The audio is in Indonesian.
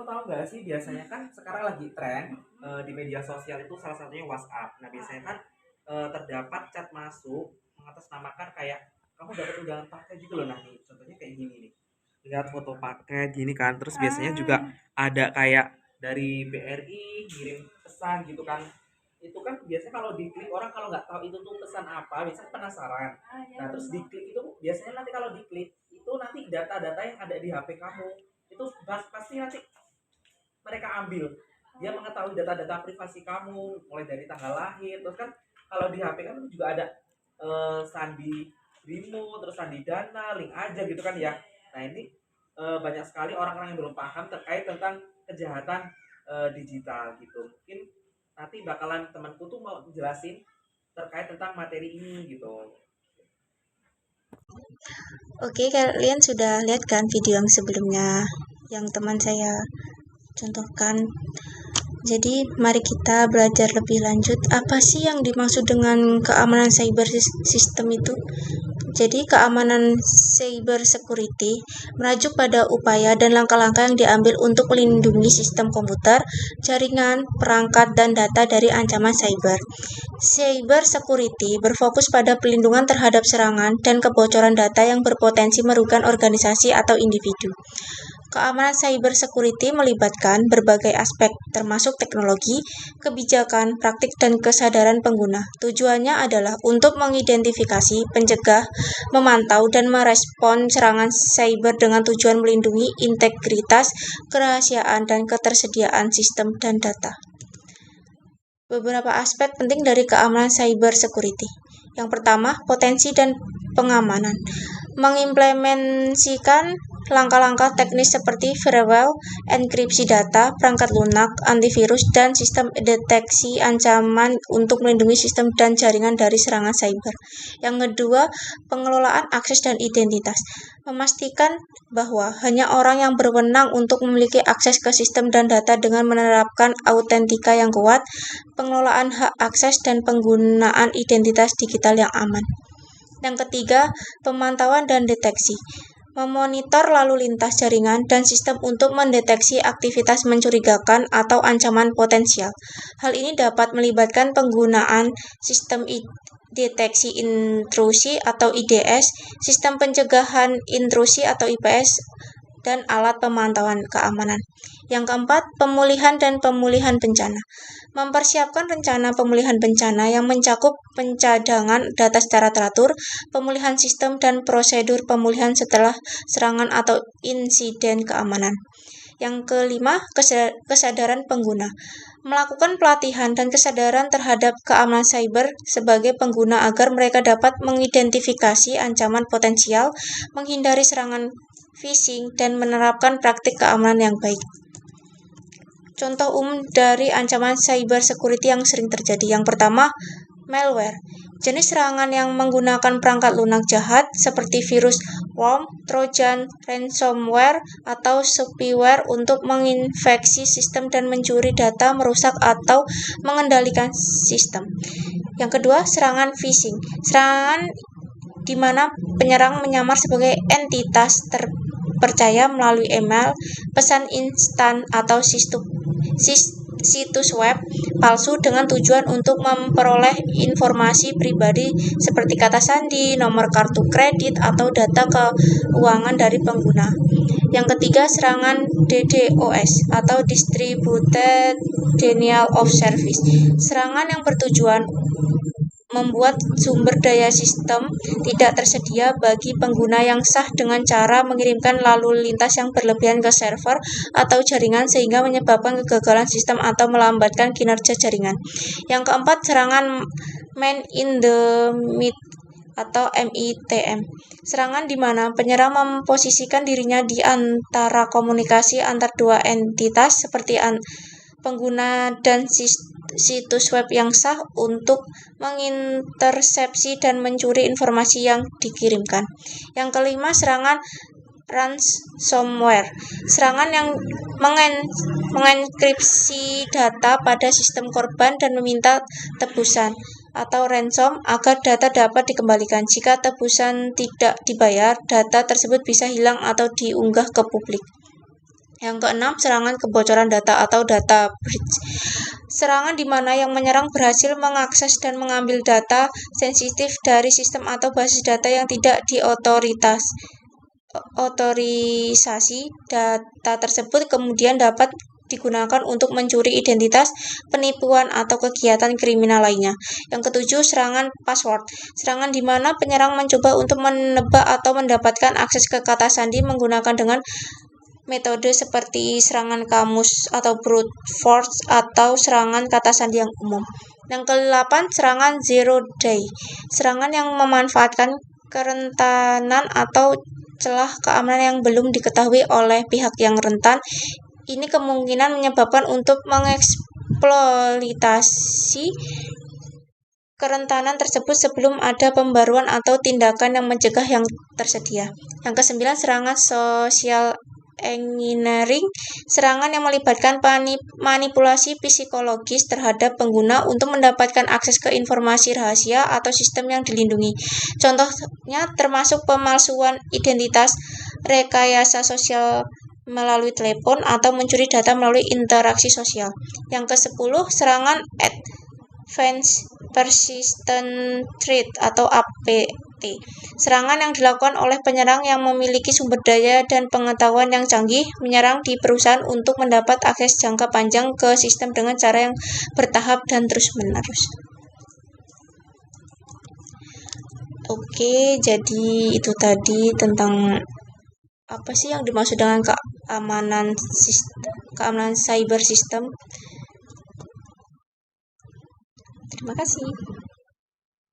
tahu nggak sih, biasanya kan sekarang lagi tren di media sosial itu salah satunya WhatsApp. Nah biasanya kan terdapat chat masuk mengatasnamakan kayak kamu dapat undangan paket gitu loh. Nah nih contohnya kayak gini nih, lihat foto paket gini kan, terus biasanya juga ada kayak dari BRI ngirim pesan gitu kan. Itu kan biasanya kalau diklik orang, kalau nggak tahu itu tuh pesan apa biasanya penasaran. Nah terus diklik itu biasanya, nanti kalau diklik itu nanti data-data yang ada di HP kamu itu pasti nanti mereka ambil. Dia mengetahui data-data privasi kamu mulai dari tanggal lahir. Terus kan kalau di HP kan juga ada sandi Rimo, terus sandi Dana, link aja gitu kan ya. Nah ini banyak sekali orang-orang yang belum paham terkait tentang kejahatan digital gitu. Mungkin nanti bakalan temanku tuh mau jelasin terkait tentang materi ini gitu. Oke, kalian sudah lihat kan video yang sebelumnya yang teman saya contohkan. Jadi, mari kita belajar lebih lanjut apa sih yang dimaksud dengan keamanan cyber system itu. Jadi, keamanan cyber security merujuk pada upaya dan langkah-langkah yang diambil untuk melindungi sistem komputer, jaringan, perangkat, dan data dari ancaman cyber. Cyber security berfokus pada pelindungan terhadap serangan dan kebocoran data yang berpotensi merugikan organisasi atau individu. Keamanan cyber security melibatkan berbagai aspek, termasuk teknologi, kebijakan, praktik, dan kesadaran pengguna. Tujuannya adalah untuk mengidentifikasi, mencegah, memantau, dan merespon serangan cyber dengan tujuan melindungi integritas, kerahasiaan, dan ketersediaan sistem dan data. Beberapa aspek penting dari keamanan cyber security. Yang pertama, potensi dan pengamanan. Mengimplementasikan langkah-langkah teknis seperti firewall, enkripsi data, perangkat lunak, antivirus, dan sistem deteksi ancaman untuk melindungi sistem dan jaringan dari serangan cyber. Yang kedua, pengelolaan akses dan identitas. Memastikan bahwa hanya orang yang berwenang untuk memiliki akses ke sistem dan data dengan menerapkan autentika yang kuat, pengelolaan hak akses, dan penggunaan identitas digital yang aman. Yang ketiga, pemantauan dan deteksi. Memonitor lalu lintas jaringan dan sistem untuk mendeteksi aktivitas mencurigakan atau ancaman potensial. Hal ini dapat melibatkan penggunaan sistem deteksi intrusi atau IDS, sistem pencegahan intrusi atau IPS, dan alat pemantauan keamanan. Yang keempat, pemulihan dan pemulihan bencana. Mempersiapkan rencana pemulihan bencana yang mencakup pencadangan data secara teratur, pemulihan sistem, dan prosedur pemulihan setelah serangan atau insiden keamanan. Yang kelima, kesadaran pengguna. Melakukan pelatihan dan kesadaran terhadap keamanan cyber sebagai pengguna agar mereka dapat mengidentifikasi ancaman potensial, menghindari serangan phishing, dan menerapkan praktik keamanan yang baik. Contoh umum dari ancaman cyber security yang sering terjadi. Yang pertama, malware. Jenis serangan yang menggunakan perangkat lunak jahat seperti virus worm, trojan, ransomware, atau spyware untuk menginfeksi sistem dan mencuri data, merusak atau mengendalikan sistem. Yang kedua, serangan phishing. Serangan di mana penyerang menyamar sebagai entitas terpercaya melalui email, pesan instan, atau situs web palsu dengan tujuan untuk memperoleh informasi pribadi seperti kata sandi, nomor kartu kredit, atau data keuangan dari pengguna. Yang ketiga, serangan DDoS atau Distributed Denial of Service. Serangan yang bertujuan membuat sumber daya sistem tidak tersedia bagi pengguna yang sah dengan cara mengirimkan lalu lintas yang berlebihan ke server atau jaringan sehingga menyebabkan kegagalan sistem atau melambatkan kinerja jaringan. Yang keempat, serangan man in the middle atau MITM. Serangan di mana penyerang memposisikan dirinya di antara komunikasi antar dua entitas seperti pengguna dan situs web yang sah untuk mengintersepsi dan mencuri informasi yang dikirimkan. Yang kelima, serangan ransomware. Serangan yang mengenkripsi data pada sistem korban dan meminta tebusan atau ransom agar data dapat dikembalikan. Jika tebusan tidak dibayar, data tersebut bisa hilang atau diunggah ke publik. Yang keenam, serangan kebocoran data atau data breach. Serangan di mana yang menyerang berhasil mengakses dan mengambil data sensitif dari sistem atau basis data yang tidak otorisasi. Data tersebut kemudian dapat digunakan untuk mencuri identitas, penipuan, atau kegiatan kriminal lainnya. Yang ketujuh, serangan password. Serangan di mana penyerang mencoba untuk menebak atau mendapatkan akses ke kata sandi menggunakan dengan metode seperti serangan kamus atau brute force atau serangan kata sandi yang umum. Yang ke-8, serangan zero day. Serangan yang memanfaatkan kerentanan atau celah keamanan yang belum diketahui oleh pihak yang rentan. Ini kemungkinan menyebabkan untuk mengeksploitasi kerentanan tersebut sebelum ada pembaruan atau tindakan yang mencegah yang tersedia. Yang ke-9, serangan social engineering. Serangan yang melibatkan manipulasi psikologis terhadap pengguna untuk mendapatkan akses ke informasi rahasia atau sistem yang dilindungi. Contohnya termasuk pemalsuan identitas, rekayasa sosial melalui telepon, atau mencuri data melalui interaksi sosial. Yang ke-10, serangan Advanced Persistent Threat atau APT. Serangan yang dilakukan oleh penyerang yang memiliki sumber daya dan pengetahuan yang canggih, menyerang di perusahaan untuk mendapat akses jangka panjang ke sistem dengan cara yang bertahap dan terus-menerus. Oke, jadi itu tadi tentang apa sih yang dimaksud dengan keamanan cyber system. Terima kasih.